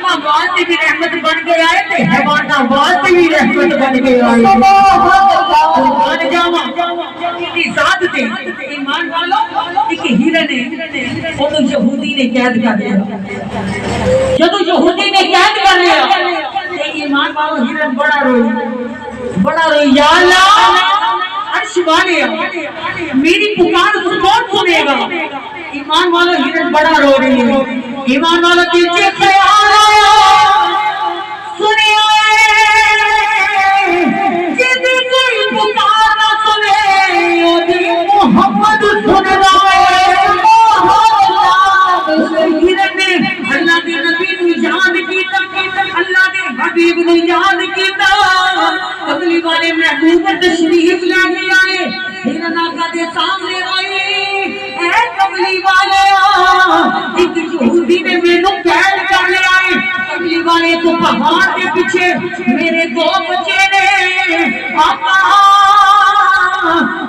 اما واسطے بھی رحمت بن گیا ہے تے حیواناں واسطے بھی رحمت بن گیا ہے قربان جاواں دی ذات تے ایمان والو ایک ہرن ہے اونوں یہودی نے قید کر لیا جدوں یہودی نے قید کر لیا تے ایمان والو ہرن بڑا روئی یا اللہ عرش والیا میری پکار کون سنے گا ایمان والا ہرن بڑا رو رہی ہے ایمان والا پیچھے خیال آیا سنیا جب کوئی پکار نہ سنے یودی محمد سن رہا ہے ہرن نے اللہ کے نبی کو یاد کیتا اللہ کے حبیب کو یاد کیتا کملی والے محبوب تشریف لے کے آئے ہرن آقا دے سامنے آئے اے کملی والے ایک یہودی نے مینوں قید کر لیا ہے کملی والے تو پہاڑ کے پیچھے میرے دو بچے نے آقا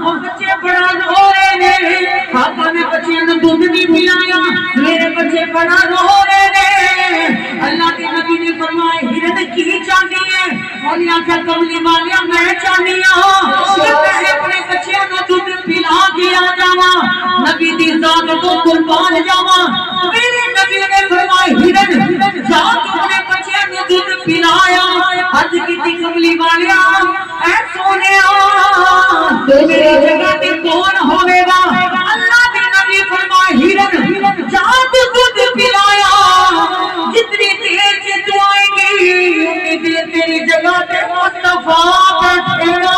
وہ بچے بڑا رو رہے ہیں آقا نے بچے نے دودھ نہیں پلایا میرے بچے بڑا رو رہے ہیں اللہ کے نبی نے فرمایا ہرن کی چاہیے ہے مولی آقا کملی والے میں چاہنی ہوں کہ میں اپنے بچے کو دودھ پلا کے آ جاواں نبی دی ذات تو قربان جاواں میرے نبی نے فرمایا ہرن جا تو اپنے بچے کو دودھ پلایا حج کی کملی والیا اے سونیا میری جگہ تے کون ہوے گا اللہ کے نبی فرمایا ہرن جا تو دودھ پلایا جتنی دیر سے تو آئے گی اتنی دیر تیری جگہ تے مصطفیٰ بیٹھے گا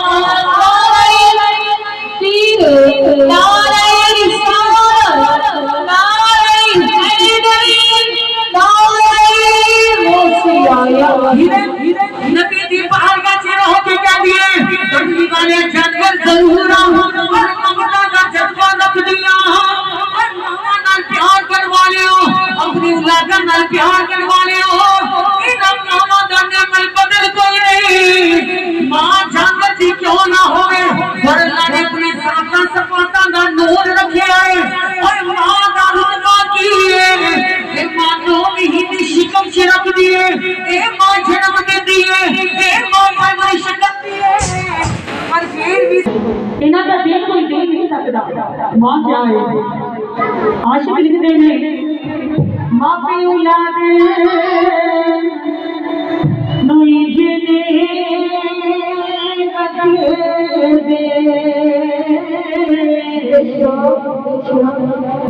نعرہ رسالت نعرہ حیدری نعرہ موسیٰ نبی دی پہاڑ کا چہرہ ہو کے کہہ دیئے کملی والے جانور ضرور اور ممتا کا جذبہ رکھ دیا اور ماما نال پیار کر والے ہو اپنی اولادہ نال پیار کر والے ہو انہاں ماما دا نعمل بدل کوئی نہیں ماں جانور تھی کیوں نہ ہوئے اور اللہ نے اپنے ساتھا سپاتا دا نور رکھے آئے اور ماں دا رتبہ کیے اے ماں نو مہینے شکم سے رکھ دیے اے ماں جنم دے دیے اے ماں پرورش کر دیے اور پھر بھی انہاں دا دل کوئی دے نہیں سکتا ماں کیا ہے عاشق لکھتے ہیں ماں پہ اولاد نوئی جنے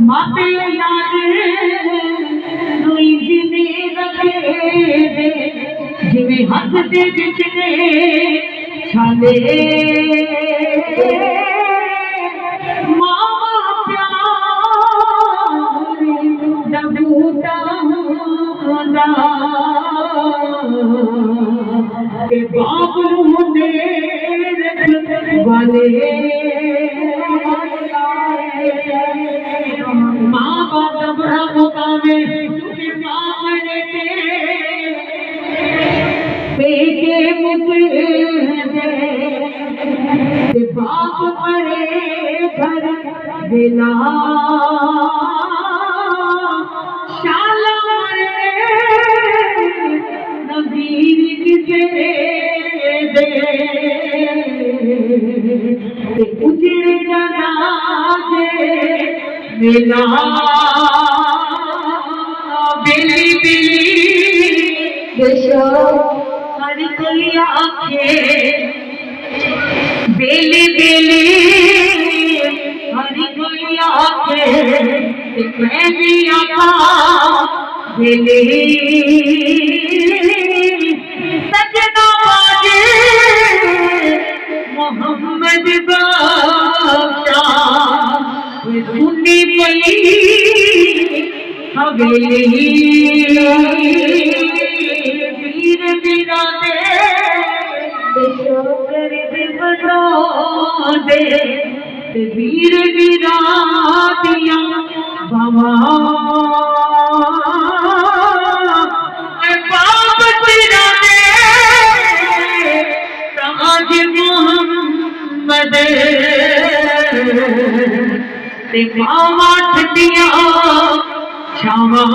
ماں پہ اولاد نوئی جنے رکھے دے جویں ہاتھ دے بچنے چھالے کہ باپ ہونے والے ماں باپ بڑا مقام ہے سامنے بیٹے مکے باپ پڑے گھر بلا اجڑ جانا میلا بلی بلی ہر کوئی آنکھے بلی بلی ہر کوئی آنکھے میں بھی آقا بلی سجدہ باجے محمد بادشاہ سنی پئی حویلی ویر میرا دے شوکر دی بنا دے ویر میرا دیا بابا باپ تیرا دے تاج محمد تے ماما ٹھڈیاں چھاواں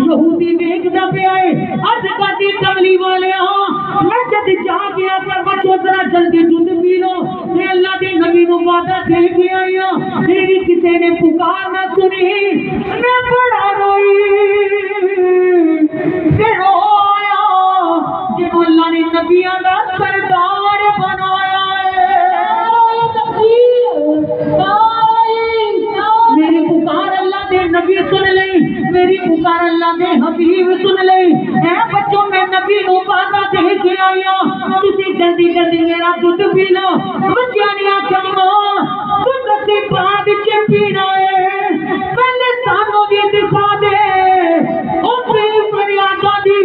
یہودی ویکھدا پیا اے عرض کرਦੀ کملی والیاں میں جد جا گیا تے بچو ذرا جلدی دودھ پی لو تے اللہ دے نبی نو وعدہ دے کے آئی ہاں میری کسی نے پکار نہ سنی میں بڑا روئی تے رویا جب اللہ نے نبیاں دا سردار بنایا میری پکار اللہ دے نبی سن لئی میری پکار اللہ دے حبیب سن لئی اے بچوں میں نبی نو وعدہ دے کے آئی ہوں تسی جلدی جلدی میرا دودھ پی لو بچیاں نے آکھیا ماں دودھ تے بعد چ پینا ہے پہلے سانو بھی دکھا دے او پھر فریاداں دی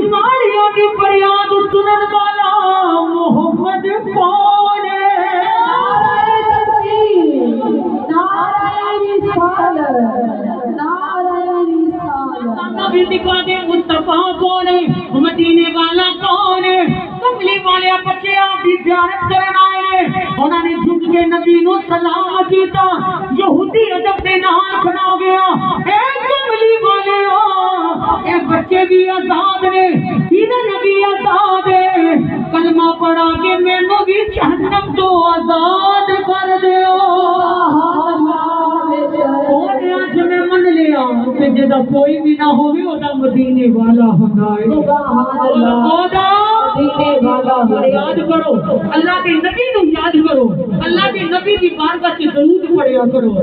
ماریاں دی فریاد سنن والا محمد کون ہے دکھا دے مصطفیٰ کون ہے مدینے والا کون ہے کملی والے بچے آپ کی زیارت کرنا آئے انہوں نے جھک کے نبی نو سلام کیتا یہودی ادب دے نال کھڑا گیا اے کملی والے اے بچے بھی آزاد نے انہاں بھی آزاد ہے کلمہ پڑھا کے مینوں بھی جہنم تو آزاد کر دیو میں من لیا کہ جدا کوئی بھی نہ ہوئی وہ مدینے والا ہونا ہے یاد کرو اللہ کے نبی نو یاد کرو اللہ کے نبی کی بارگاہ سے درود پڑھیا کرو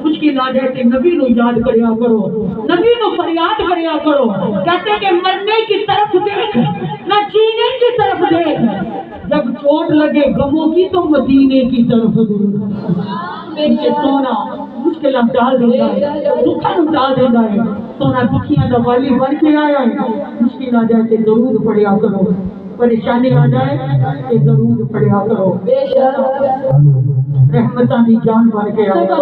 مشکل آ جائے کہ نبی نو یاد کریا کرو نبی نو فریاد کریا کرو کہتے کہ مرنے کی طرف دیکھ نہ جینے کی طرف دیکھ جب چوٹ لگے غموں کی تو مدینے کی طرف دیکھ میرے سونا مشکلات ڈال دینا ہے دکھاں ڈال دینا ہے سونا دکھیاں دا والی بن کے آیا ہے مشکل آ جائے کہ درود پڑھیا کرو پریشانی آ جائے کہ درود پڑھیا کرو رحمتاں دی جان بن کے آیا